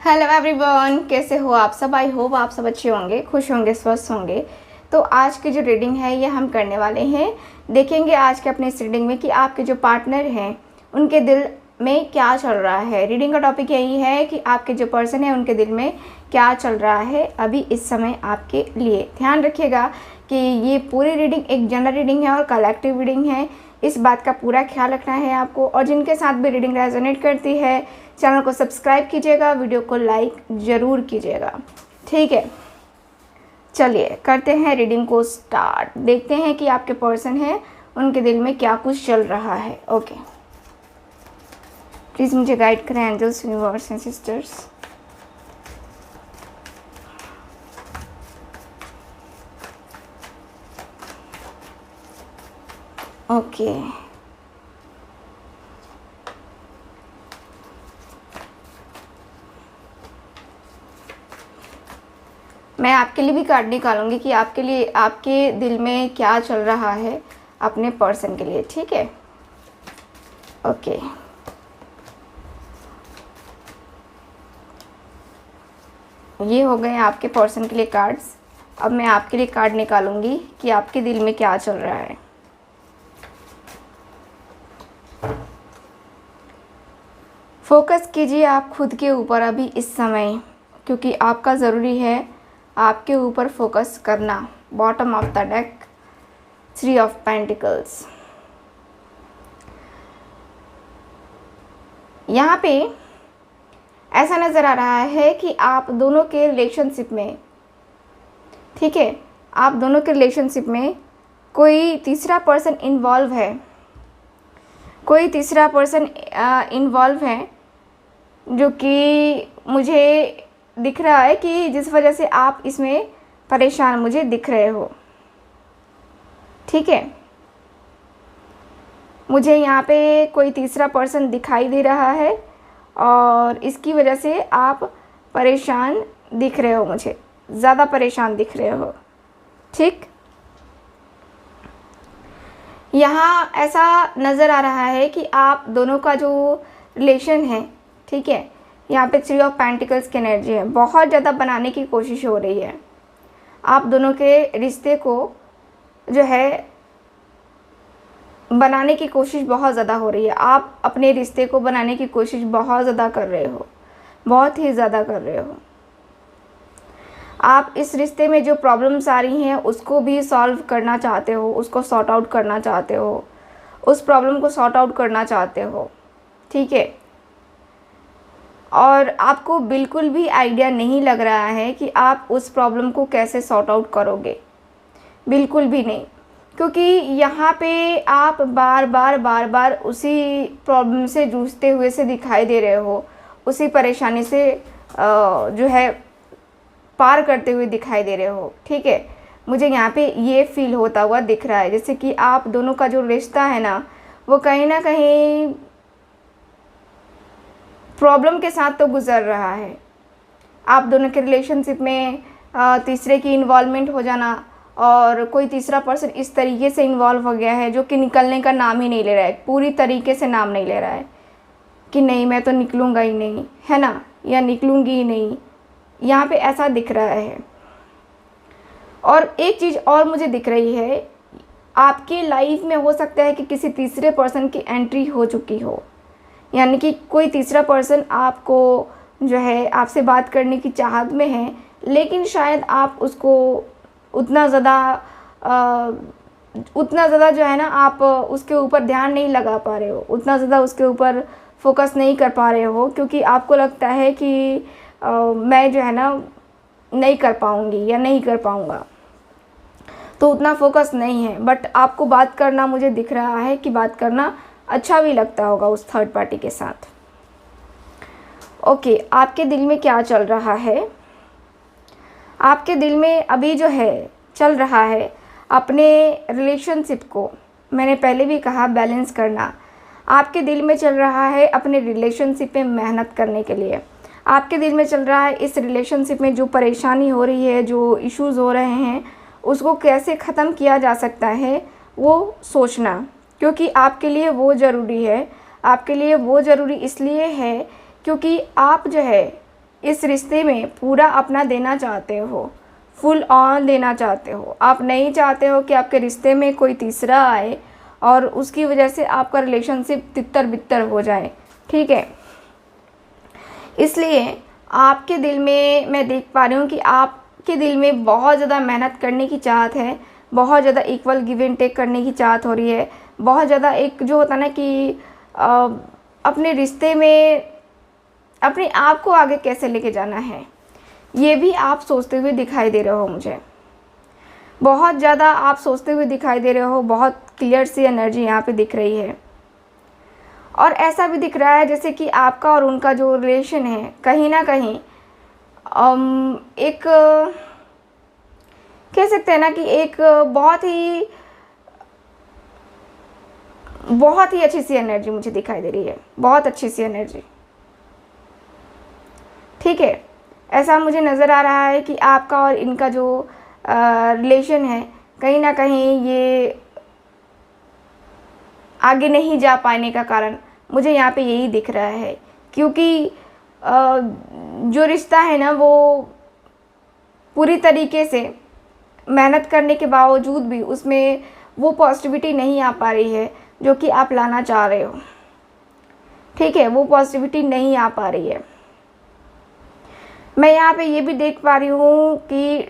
Hello everyone, कैसे हो आप सब। आई होप आप सब अच्छे होंगे, खुश होंगे, स्वस्थ होंगे। तो आज की जो रीडिंग है ये हम करने वाले हैं। देखेंगे आज के अपने इस रीडिंग में कि आपके जो पार्टनर हैं उनके दिल में क्या चल रहा है। रीडिंग का टॉपिक यही है कि आपके जो पर्सन है उनके दिल में क्या चल रहा है अभी इस समय आपके लिए। ध्यान रखिएगा कि ये पूरी रीडिंग एक जनरल रीडिंग है और कलेक्टिव रीडिंग है। इस बात का पूरा ख्याल रखना है आपको। और जिनके साथ भी रीडिंग रेजोनेट करती है चैनल को सब्सक्राइब कीजिएगा, वीडियो को लाइक ज़रूर कीजिएगा। ठीक है, चलिए करते हैं रीडिंग को स्टार्ट। देखते हैं कि आपके पर्सन है उनके दिल में क्या कुछ चल रहा है। ओके, प्लीज़ मुझे गाइड करें angels, universe and sisters. Okay, मैं आपके लिए भी कार्ड निकालूंगी कि आपके लिए आपके दिल में क्या चल रहा है अपने पर्सन के लिए। ठीक है, ओके। ये हो गए आपके पर्सन के लिए कार्ड्स। अब मैं आपके लिए कार्ड निकालूंगी कि आपके दिल में क्या चल रहा है। फोकस कीजिए आप खुद के ऊपर अभी इस समय, क्योंकि आपका ज़रूरी है आपके ऊपर फोकस करना। Bottom of the deck, 3 of pentacles. यहाँ पे ऐसा नज़र आ रहा है कि आप दोनों के रिलेशनशिप में, ठीक है, आप दोनों के रिलेशनशिप में कोई तीसरा पर्सन इन्वॉल्व है। कोई तीसरा पर्सन इन्वॉल्व है जो कि मुझे दिख रहा है कि जिस वजह से आप इसमें परेशान मुझे दिख रहे हो। ठीक है, मुझे यहाँ पे कोई तीसरा पर्सन दिखाई दे रहा है और इसकी वजह से आप परेशान दिख रहे हो, मुझे ज़्यादा परेशान दिख रहे हो। ठीक, यहाँ ऐसा नज़र आ रहा है कि आप दोनों का जो रिलेशन है, ठीक है, यहाँ पे 3 ऑफ पेंटिकल्स की एनर्जी है, बहुत ज़्यादा बनाने की कोशिश हो रही है। आप दोनों के रिश्ते को जो है बनाने की कोशिश बहुत ज़्यादा हो रही है। आप अपने रिश्ते को बनाने की कोशिश बहुत ज़्यादा कर रहे हो, बहुत ही ज़्यादा कर रहे हो। आप इस रिश्ते में जो प्रॉब्लम्स आ रही हैं उसको भी सॉल्व करना चाहते हो, उसको सॉर्ट आउट करना चाहते हो, उस प्रॉब्लम को सॉर्ट आउट करना चाहते हो। ठीक है, और आपको बिल्कुल भी आइडिया नहीं लग रहा है कि आप उस प्रॉब्लम को कैसे सॉर्ट आउट करोगे, बिल्कुल भी नहीं, क्योंकि यहाँ पे आप बार बार उसी प्रॉब्लम से जूझते हुए से दिखाई दे रहे हो, उसी परेशानी से जो है पार करते हुए दिखाई दे रहे हो। ठीक है, मुझे यहाँ पे ये फील होता हुआ दिख रहा है जैसे कि आप दोनों का जो रिश्ता है ना वो कहीं ना कहीं प्रॉब्लम के साथ तो गुजर रहा है। आप दोनों के रिलेशनशिप में तीसरे की इन्वॉल्वमेंट हो जाना, और कोई तीसरा पर्सन इस तरीके से इन्वॉल्व हो गया है जो कि निकलने का नाम ही नहीं ले रहा है, पूरी तरीके से नाम नहीं ले रहा है कि नहीं मैं तो निकलूँगा ही नहीं, है ना, या निकलूँगी ही नहीं। यहाँ पे ऐसा दिख रहा है। और एक चीज़ और मुझे दिख रही है, आपकी लाइफ में हो सकता है कि किसी तीसरे पर्सन की एंट्री हो चुकी हो, यानी कि कोई तीसरा पर्सन आपको जो है आपसे बात करने की चाहत में है, लेकिन शायद आप उसको उतना ज़्यादा जो है ना आप उसके ऊपर ध्यान नहीं लगा पा रहे हो, उतना ज़्यादा उसके ऊपर फोकस नहीं कर पा रहे हो, क्योंकि आपको लगता है कि मैं जो है ना नहीं कर पाऊँगी या नहीं कर पाऊँगा, तो उतना फोकस नहीं है। बट आपको बात करना मुझे दिख रहा है कि बात करना अच्छा भी लगता होगा उस थर्ड पार्टी के साथ। ओके, आपके दिल में क्या चल रहा है? आपके दिल में अभी जो है चल रहा है अपने रिलेशनशिप को, मैंने पहले भी कहा, बैलेंस करना। आपके दिल में चल रहा है अपने रिलेशनशिप में मेहनत करने के लिए। आपके दिल में चल रहा है इस रिलेशनशिप में जो परेशानी हो रही है, जो इश्यूज़ हो रहे हैं, उसको कैसे ख़त्म किया जा सकता है वो सोचना, क्योंकि आपके लिए वो ज़रूरी है। आपके लिए वो ज़रूरी इसलिए है क्योंकि आप जो है इस रिश्ते में पूरा अपना देना चाहते हो, फुल ऑन देना चाहते हो। आप नहीं चाहते हो कि आपके रिश्ते में कोई तीसरा आए और उसकी वजह से आपका रिलेशनशिप तितर बितर हो जाए, ठीक है। इसलिए आपके दिल में मैं देख पा रही हूँ कि आपके दिल में बहुत ज़्यादा मेहनत करने की चाहत है, बहुत ज़्यादा इक्वल गिव एंड टेक करने की चाहत हो रही है, बहुत ज़्यादा एक जो होता है ना कि अपने रिश्ते में अपने आप को आगे कैसे लेके जाना है, ये भी आप सोचते हुए दिखाई दे रहे हो। मुझे बहुत ज़्यादा आप सोचते हुए दिखाई दे रहे हो, बहुत क्लियर सी एनर्जी यहाँ पे दिख रही है। और ऐसा भी दिख रहा है जैसे कि आपका और उनका जो रिलेशन है कहीं ना कहीं एक कह सकते हैं ना कि एक बहुत ही अच्छी सी एनर्जी मुझे दिखाई दे रही है, बहुत अच्छी सी एनर्जी, ठीक है। ऐसा मुझे नज़र आ रहा है कि आपका और इनका जो रिलेशन है कहीं ना कहीं ये आगे नहीं जा पाने का कारण मुझे यहाँ पे यही दिख रहा है, क्योंकि जो रिश्ता है ना वो पूरी तरीके से मेहनत करने के बावजूद भी उसमें वो पॉजिटिविटी नहीं आ पा रही है जो कि आप लाना चाह रहे हो, ठीक है। वो पॉजिटिविटी नहीं आ पा रही है। मैं यहाँ पे ये भी देख पा रही हूँ कि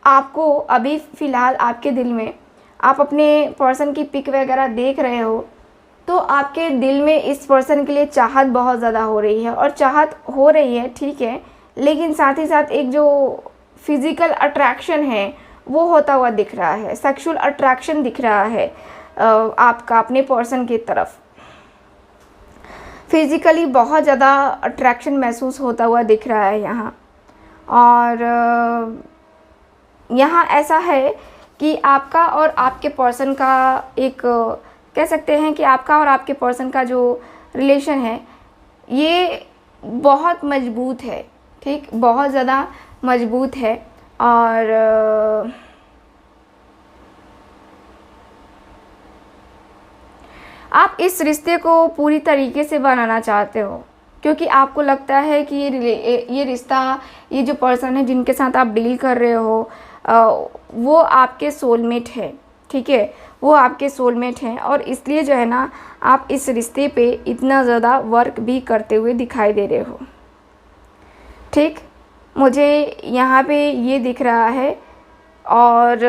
आपको अभी फ़िलहाल आपके दिल में आप अपने पर्सन की पिक वगैरह देख रहे हो तो आपके दिल में इस पर्सन के लिए चाहत बहुत ज़्यादा हो रही है, और चाहत हो रही है, ठीक है, लेकिन साथ ही साथ एक जो फिज़िकल अट्रैक्शन है वो होता हुआ दिख रहा है, सेक्सुअल अट्रैक्शन दिख रहा है आपका अपने पर्सन की तरफ। फिज़िकली बहुत ज़्यादा अट्रैक्शन महसूस होता हुआ दिख रहा है यहाँ। और यहाँ ऐसा है कि आपका और आपके पर्सन का एक कह सकते हैं कि आपका और आपके पर्सन का जो रिलेशन है ये बहुत मजबूत है, ठीक, बहुत ज़्यादा मजबूत है। और आप इस रिश्ते को पूरी तरीके से बनाना चाहते हो, क्योंकि आपको लगता है कि ये रिश्ता, ये जो पर्सन है जिनके साथ आप डील कर रहे हो वो आपके सोलमेट है, ठीक है, वो आपके सोलमेट हैं। और इसलिए जो है ना आप इस रिश्ते पे इतना ज़्यादा वर्क भी करते हुए दिखाई दे रहे हो, ठीक, मुझे यहाँ पे ये दिख रहा है। और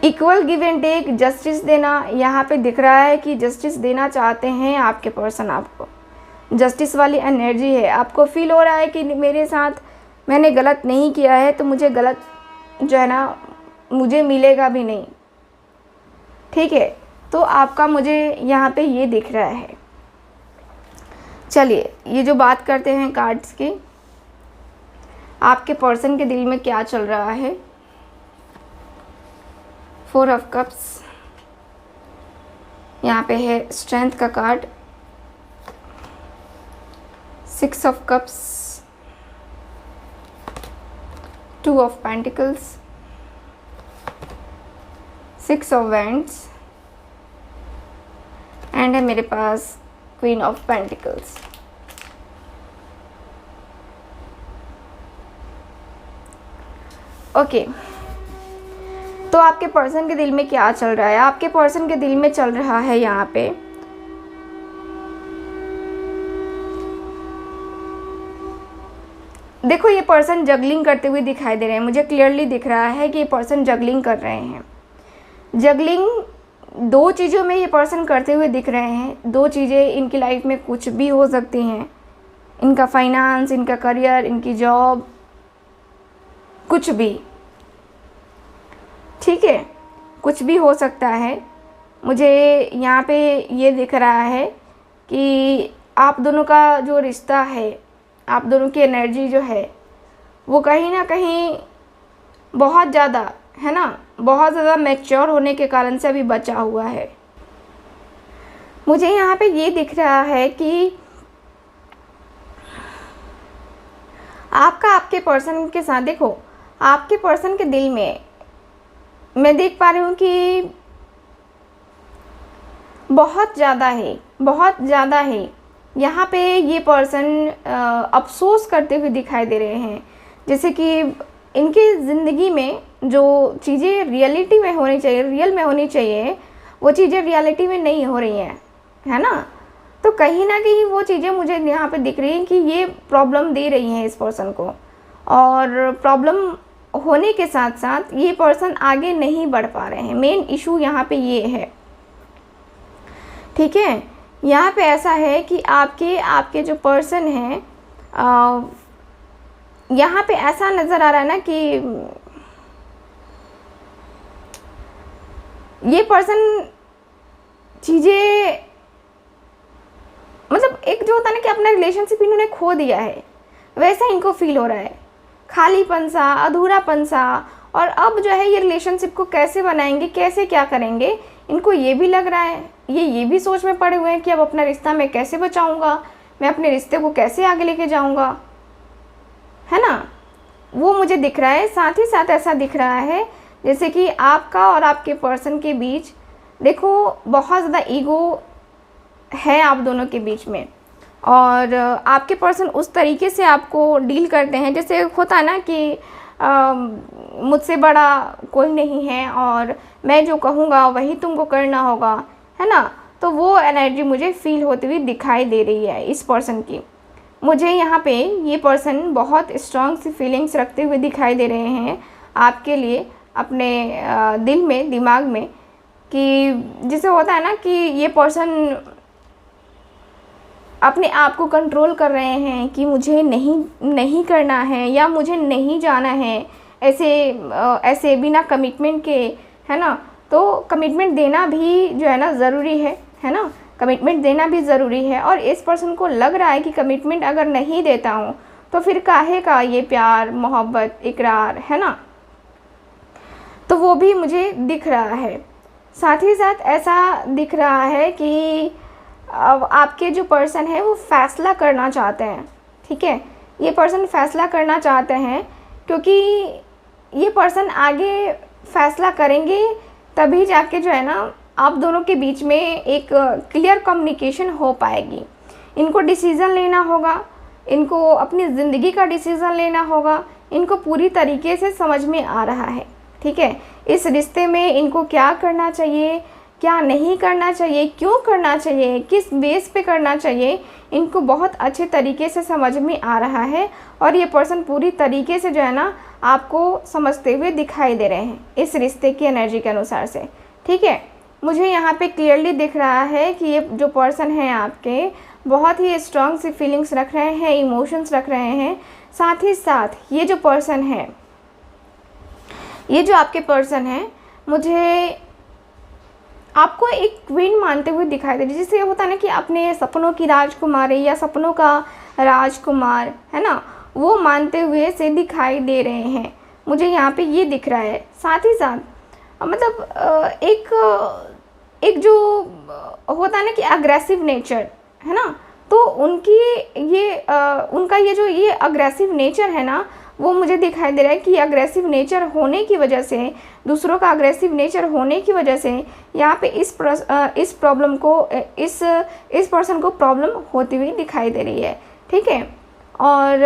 equal give and take, justice देना यहाँ पे दिख रहा है कि जस्टिस देना चाहते हैं आपके पर्सन, आपको जस्टिस वाली एनर्जी है। आपको फील हो रहा है कि मेरे साथ मैंने गलत नहीं किया है तो मुझे गलत जो है ना मुझे मिलेगा भी नहीं, ठीक है। तो आपका मुझे यहाँ पे ये दिख रहा है। चलिए ये जो बात करते हैं कार्ड्स की, आपके पर्सन के दिल में क्या चल रहा है। 4 ऑफ कप्स, यहाँ पे है स्ट्रेंथ का card, 6 of cups, 2 of pentacles, 6 of wands and है मेरे पास क्वीन ऑफ पेंटिकल्स। ओके, तो आपके पर्सन के दिल में क्या चल रहा है। आपके पर्सन के दिल में चल रहा है यहाँ पे देखो, ये पर्सन जगलिंग करते हुए दिखाई दे रहे हैं। मुझे क्लियरली दिख रहा है कि ये पर्सन जगलिंग कर रहे हैं। जगलिंग 2 चीज़ों में ये पर्सन करते हुए दिख रहे हैं। 2 चीज़ें इनकी लाइफ में कुछ भी हो सकती हैं, इनका फाइनेंस, इनका करियर, इनकी जॉब, कुछ भी, ठीक है, कुछ भी हो सकता है। मुझे यहाँ पे ये दिख रहा है कि आप दोनों का जो रिश्ता है, आप दोनों की एनर्जी जो है वो कहीं ना कहीं बहुत ज़्यादा है ना, बहुत ज़्यादा मैच्योर होने के कारण से अभी बचा हुआ है। मुझे यहाँ पे ये दिख रहा है कि आपका आपके पर्सन के साथ, देखो आपके पर्सन के दिल में मैं देख पा रही हूँ कि बहुत ज़्यादा है, बहुत ज़्यादा है। यहाँ पे ये पर्सन अफसोस करते हुए दिखाई दे रहे हैं, जैसे कि इनकी ज़िंदगी में जो चीज़ें रियलिटी में होनी चाहिए, रियल में होनी चाहिए, वो चीज़ें रियलिटी में नहीं हो रही हैं, है ना। तो कहीं ना कहीं वो चीज़ें मुझे यहाँ पे दिख रही हैं कि ये प्रॉब्लम दे रही हैं इस पर्सन को, और प्रॉब्लम होने के साथ साथ ये पर्सन आगे नहीं बढ़ पा रहे हैं। मेन इशू यहाँ पे ये है, ठीक है। यहाँ पे ऐसा है कि आपके जो पर्सन हैं, यहाँ पे ऐसा नज़र आ रहा है ना कि ये पर्सन चीज़ें, मतलब एक जो होता है ना कि अपना रिलेशनशिप इन्होंने खो दिया है, वैसा इनको फील हो रहा है, खालीपन सा, अधूरापन सा। और अब जो है ये रिलेशनशिप को कैसे बनाएंगे, कैसे क्या करेंगे, इनको ये भी लग रहा है, ये भी सोच में पड़े हुए हैं कि अब अपना रिश्ता मैं कैसे बचाऊंगा, मैं अपने रिश्ते को कैसे आगे लेके जाऊंगा, है ना। वो मुझे दिख रहा है। साथ ही साथ ऐसा दिख रहा है जैसे कि आपका और आपके पर्सन के बीच, देखो बहुत ज़्यादा ईगो है आप दोनों के बीच में, और आपके पर्सन उस तरीके से आपको डील करते हैं, जैसे होता है ना कि मुझसे बड़ा कोई नहीं है और मैं जो कहूँगा वही तुमको करना होगा, है ना। तो वो एनर्जी मुझे फील होती हुई दिखाई दे रही है इस पर्सन की। मुझे यहाँ पे ये पर्सन बहुत स्ट्रॉन्ग सी फीलिंग्स रखते हुए दिखाई दे रहे हैं आपके लिए, अपने दिल में, दिमाग में, कि जिसे होता है ना कि ये पर्सन अपने आप को कंट्रोल कर रहे हैं कि मुझे नहीं करना है या मुझे नहीं जाना है ऐसे बिना कमिटमेंट के, है ना। तो कमिटमेंट देना भी जो है ना ज़रूरी है ना, कमिटमेंट देना भी ज़रूरी है। और इस पर्सन को लग रहा है कि कमिटमेंट अगर नहीं देता हूँ तो फिर काहे का ये प्यार, मोहब्बत, इकरार, है ना। तो वो भी मुझे दिख रहा है। साथ ही साथ ऐसा दिख रहा है कि अब आपके जो पर्सन है वो फैसला करना चाहते हैं, ठीक है। ये पर्सन फैसला करना चाहते हैं क्योंकि ये पर्सन आगे फैसला करेंगे तभी जाके जो है ना आप दोनों के बीच में एक क्लियर कम्युनिकेशन हो पाएगी। इनको डिसीज़न लेना होगा, इनको अपनी ज़िंदगी का डिसीज़न लेना होगा, इनको पूरी तरीके से समझ में आ रहा है, ठीक है। इस रिश्ते में इनको क्या करना चाहिए, क्या नहीं करना चाहिए, क्यों करना चाहिए, किस बेस पे करना चाहिए, इनको बहुत अच्छे तरीके से समझ में आ रहा है। और ये पर्सन पूरी तरीके से जो है ना आपको समझते हुए दिखाई दे रहे हैं इस रिश्ते की एनर्जी के अनुसार से, ठीक है। मुझे यहाँ पे क्लियरली दिख रहा है कि ये जो पर्सन है आपके बहुत ही स्ट्रॉन्ग सी फीलिंग्स रख रहे हैं, इमोशंस रख रहे हैं। साथ ही साथ ये जो पर्सन है, ये जो आपके पर्सन है, मुझे आपको एक क्वीन मानते हुए दिखाई दे रही है। जिससे होता है ना कि अपने सपनों की राजकुमारी या सपनों का राजकुमार, है ना, वो मानते हुए से दिखाई दे रहे हैं। मुझे यहाँ पे ये दिख रहा है। साथ ही साथ मतलब एक जो होता है ना कि अग्रेसिव नेचर, है ना, तो उनकी ये उनका ये जो ये अग्रेसिव नेचर है ना, वो मुझे दिखाई दे रहा है कि अग्रेसिव नेचर होने की वजह से, दूसरों का अग्रेसिव नेचर होने की वजह से यहाँ पे इस प्रॉब्लम को, इस पर्सन को प्रॉब्लम होती हुई दिखाई दे रही है, ठीक है। और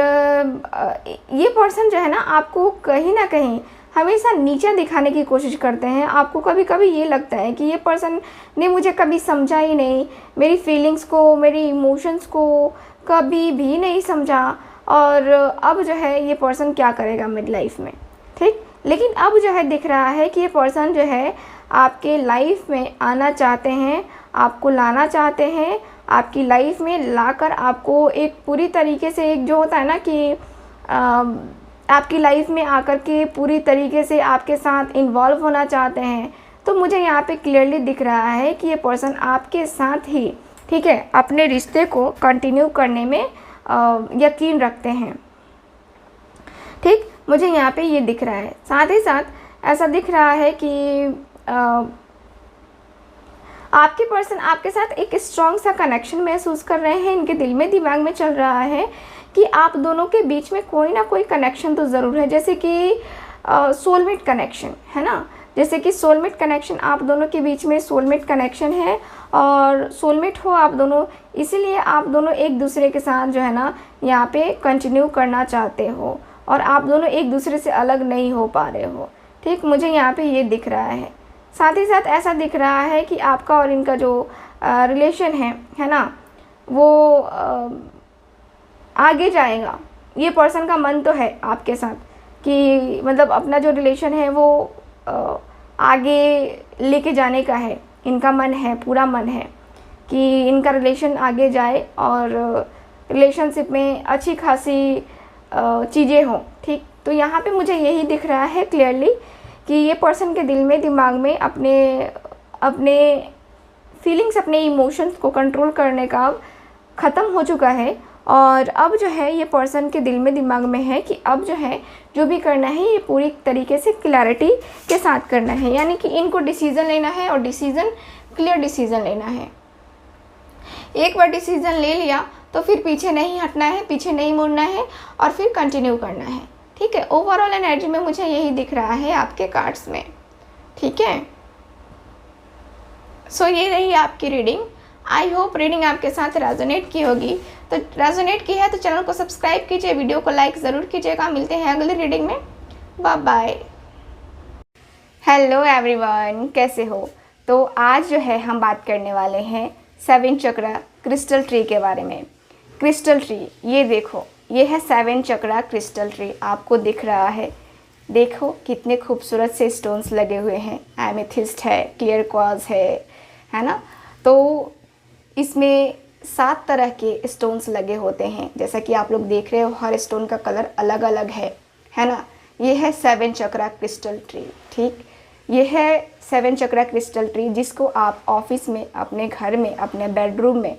ये पर्सन जो है ना आपको कहीं ना कहीं हमेशा नीचा दिखाने की कोशिश करते हैं। आपको कभी कभी ये लगता है कि ये पर्सन ने मुझे कभी समझा ही नहीं, मेरी फीलिंग्स को, मेरी इमोशंस को कभी भी नहीं समझा, और अब जो है ये पर्सन क्या करेगा मिड लाइफ में, ठीक। लेकिन अब जो है दिख रहा है कि ये पर्सन जो है आपके लाइफ में आना चाहते हैं, आपको लाना चाहते हैं, आपकी लाइफ में लाकर आपको एक पूरी तरीके से, एक जो होता है ना कि आपकी लाइफ में आकर के पूरी तरीके से आपके साथ इन्वॉल्व होना चाहते हैं। तो मुझे यहाँ पे क्लियरली दिख रहा है कि ये पर्सन आपके साथ ही, ठीक है, अपने रिश्ते को कंटिन्यू करने में यकीन रखते हैं, ठीक। मुझे यहाँ पे ये दिख रहा है। साथ ही साथ ऐसा दिख रहा है कि आपके पर्सन आपके साथ एक स्ट्रॉन्ग सा कनेक्शन महसूस कर रहे हैं। इनके दिल में, दिमाग में चल रहा है कि आप दोनों के बीच में कोई ना कोई कनेक्शन तो ज़रूर है, जैसे कि सोलमेट कनेक्शन, है ना। जैसे कि सोलमेट कनेक्शन, आप दोनों के बीच में सोलमेट कनेक्शन है और सोलमेट हो आप दोनों, इसीलिए आप दोनों एक दूसरे के साथ जो है ना यहाँ पे कंटिन्यू करना चाहते हो और आप दोनों एक दूसरे से अलग नहीं हो पा रहे हो। ठीक, मुझे यहाँ पे ये दिख रहा है। साथ ही साथ ऐसा दिख रहा है कि आपका और इनका जो रिलेशन है ना, वो आगे जाएगा। ये पर्सन का मन तो है आपके साथ कि मतलब अपना जो रिलेशन है वो आगे लेके जाने का है। इनका मन है, पूरा मन है कि इनका रिलेशन आगे जाए और रिलेशनशिप में अच्छी खासी चीज़ें हों। ठीक, तो यहाँ पे मुझे यही दिख रहा है क्लियरली कि ये पर्सन के दिल में, दिमाग में अपने फीलिंग्स, अपने इमोशंस को कंट्रोल करने का अब ख़त्म हो चुका है और अब जो है ये पर्सन के दिल में, दिमाग में है कि अब जो है जो भी करना है ये पूरी तरीके से क्लैरिटी के साथ करना है। यानी कि इनको डिसीज़न लेना है और क्लियर डिसीज़न लेना है। एक बार डिसीज़न ले लिया तो फिर पीछे नहीं हटना है, पीछे नहीं मुड़ना है और फिर कंटिन्यू करना है। ठीक है, ओवरऑल एनर्जी में मुझे यही दिख रहा है आपके कार्ड्स में। ठीक है, सो ये रही आपकी रीडिंग। आई होप रीडिंग आपके साथ रेजोनेट की होगी। तो रेजोनेट की है तो चैनल को सब्सक्राइब कीजिए, वीडियो को लाइक ज़रूर कीजिएगा। मिलते हैं अगली रीडिंग में, बाय बाय। हेलो एवरीवन, कैसे हो? तो आज जो है हम बात करने वाले हैं 7 चक्रा क्रिस्टल ट्री के बारे में। क्रिस्टल ट्री, ये देखो, ये है 7 चक्रा क्रिस्टल ट्री। आपको दिख रहा है, देखो कितने खूबसूरत से स्टोन्स लगे हुए हैं। एमेथिस्ट है, क्लियर क्वार्ट्ज है ना। तो इसमें 7 तरह के स्टोन्स लगे होते हैं, जैसा कि आप लोग देख रहे हो। हर स्टोन का कलर अलग अलग है ना। ये है 7 चक्रा क्रिस्टल ट्री। ठीक, ये है 7 चक्रा क्रिस्टल ट्री जिसको आप ऑफिस में, अपने घर में, अपने बेडरूम में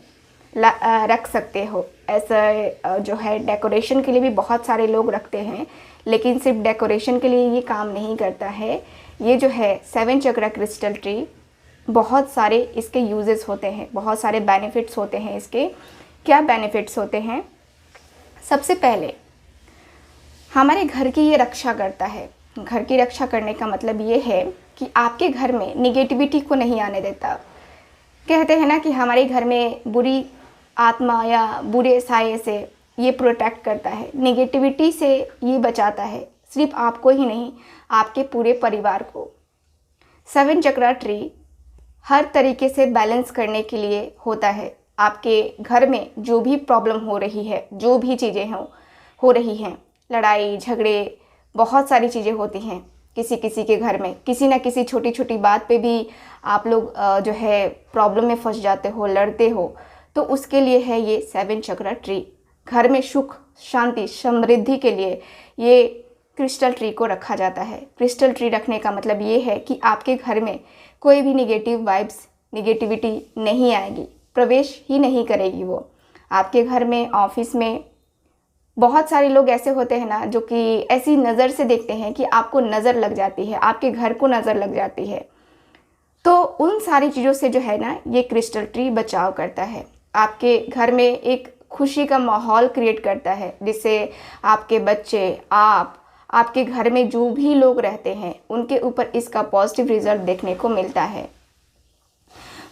रख सकते हो। ऐसा जो है डेकोरेशन के लिए भी बहुत सारे लोग रखते हैं, लेकिन सिर्फ डेकोरेशन के लिए ये काम नहीं करता है। ये जो है 7 चक्रा क्रिस्टल ट्री, बहुत सारे इसके यूजेस होते हैं, बहुत सारे बेनिफिट्स होते हैं इसके। क्या बेनिफिट्स होते हैं? सबसे पहले हमारे घर की ये रक्षा करता है। घर की रक्षा करने का मतलब ये है कि आपके घर में निगेटिविटी को नहीं आने देता। कहते हैं ना कि हमारे घर में बुरी आत्मा या बुरे साये से ये प्रोटेक्ट करता है, निगेटिविटी से ये बचाता है। सिर्फ आपको ही नहीं, आपके पूरे परिवार को। 7 चक्रा ट्री हर तरीके से बैलेंस करने के लिए होता है। आपके घर में जो भी प्रॉब्लम हो रही है, जो भी चीज़ें हो रही हैं, लड़ाई झगड़े, बहुत सारी चीज़ें होती हैं किसी किसी के घर में। किसी ना किसी छोटी छोटी बात पे भी आप लोग जो है प्रॉब्लम में फंस जाते हो, लड़ते हो। तो उसके लिए है ये 7 चक्रा ट्री। घर में सुख, शांति, समृद्धि के लिए ये क्रिस्टल ट्री को रखा जाता है। क्रिस्टल ट्री रखने का मतलब ये है कि आपके घर में कोई भी निगेटिव वाइब्स, निगेटिविटी नहीं आएगी, प्रवेश ही नहीं करेगी वो आपके घर में। ऑफिस में बहुत सारे लोग ऐसे होते हैं ना जो कि ऐसी नज़र से देखते हैं कि आपको नज़र लग जाती है, आपके घर को नज़र लग जाती है। तो उन सारी चीज़ों से जो है ना ये क्रिस्टल ट्री बचाव करता है। आपके घर में एक खुशी का माहौल क्रिएट करता है, जिससे आपके बच्चे, आपके घर में जो भी लोग रहते हैं उनके ऊपर इसका पॉजिटिव रिजल्ट देखने को मिलता है।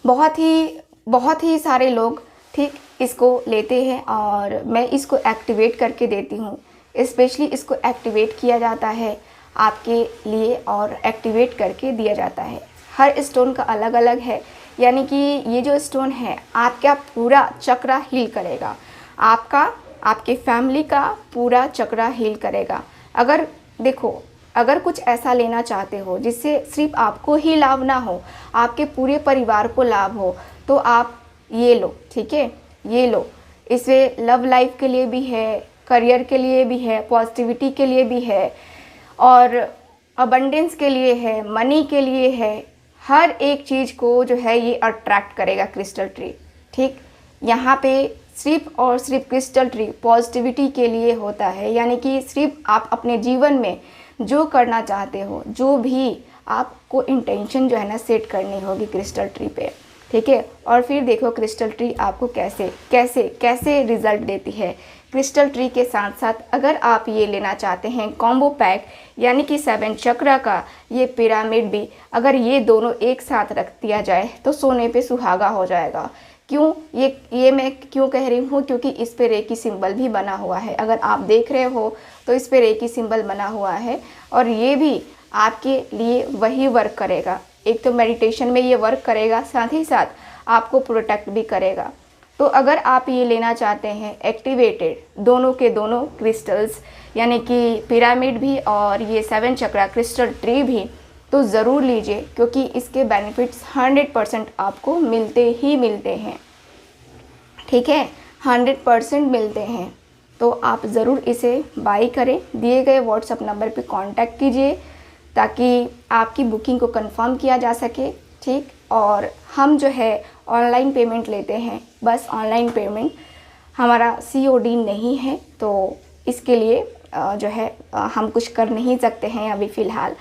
बहुत ही सारे लोग ठीक इसको लेते हैं और मैं इसको एक्टिवेट करके देती हूँ। स्पेशली इसको एक्टिवेट किया जाता है आपके लिए और एक्टिवेट करके दिया जाता है। हर स्टोन का अलग अलग है, यानी कि ये जो स्टोन है आपका पूरा चक्रा हील करेगा, आपके फैमिली का पूरा चक्रा हील करेगा। अगर देखो, अगर कुछ ऐसा लेना चाहते हो जिससे सिर्फ आपको ही लाभ ना हो, आपके पूरे परिवार को लाभ हो, तो आप ये लो। ठीक है, ये लो। इससे लव लाइफ के लिए भी है, करियर के लिए भी है, पॉजिटिविटी के लिए भी है और अबंडेंस के लिए है, मनी के लिए है। हर एक चीज़ को जो है ये अट्रैक्ट करेगा क्रिस्टल ट्री। ठीक, यहाँ पे सिर्फ और सिर्फ क्रिस्टल ट्री पॉजिटिविटी के लिए होता है, यानी कि सिर्फ आप अपने जीवन में जो करना चाहते हो, जो भी आपको इंटेंशन जो है ना सेट करनी होगी क्रिस्टल ट्री पे, ठीक है। और फिर देखो क्रिस्टल ट्री आपको कैसे कैसे कैसे रिजल्ट देती है। क्रिस्टल ट्री के साथ साथ अगर आप ये लेना चाहते हैं कॉम्बो पैक, यानी कि 7 चक्र का ये पिरामिड भी, अगर ये दोनों एक साथ रख दिया जाए तो सोने पे सुहागा हो जाएगा। क्यों ये मैं क्यों कह रही हूँ, क्योंकि इस पे रेकी सिंबल भी बना हुआ है। अगर आप देख रहे हो तो इस पे रेकी सिंबल बना हुआ है, और ये भी आपके लिए वही वर्क करेगा। एक तो मेडिटेशन में ये वर्क करेगा, साथ ही साथ आपको प्रोटेक्ट भी करेगा। तो अगर आप ये लेना चाहते हैं एक्टिवेटेड दोनों के दोनों क्रिस्टल्स, यानी कि पिरामिड भी और ये 7 चक्रा क्रिस्टल ट्री भी, तो ज़रूर लीजिए, क्योंकि इसके बेनिफिट्स 100% आपको मिलते ही मिलते हैं। ठीक है, 100% मिलते हैं। तो आप ज़रूर इसे बाई करें। दिए गए व्हाट्सएप नंबर पे कांटेक्ट कीजिए ताकि आपकी बुकिंग को कंफर्म किया जा सके। ठीक, और हम जो है ऑनलाइन पेमेंट लेते हैं, बस ऑनलाइन पेमेंट, हमारा COD नहीं है। तो इसके लिए जो है हम कुछ कर नहीं सकते हैं अभी फ़िलहाल।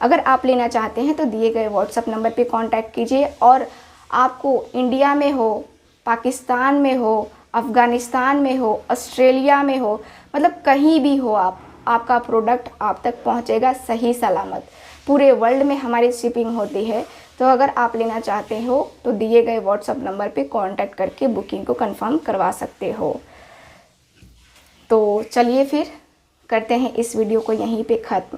अगर आप लेना चाहते हैं तो दिए गए व्हाट्सएप नंबर पे कांटेक्ट कीजिए। और आपको इंडिया में हो, पाकिस्तान में हो, अफ़गानिस्तान में हो, ऑस्ट्रेलिया में हो, मतलब कहीं भी हो आपका प्रोडक्ट आप तक पहुंचेगा सही सलामत। पूरे वर्ल्ड में हमारी शिपिंग होती है। तो अगर आप लेना चाहते हो तो दिए गए व्हाट्सएप नंबर पे कांटेक्ट करके बुकिंग को कंफर्म करवा सकते हो। तो चलिए फिर करते हैं इस वीडियो को यहीं पे ख़त्म।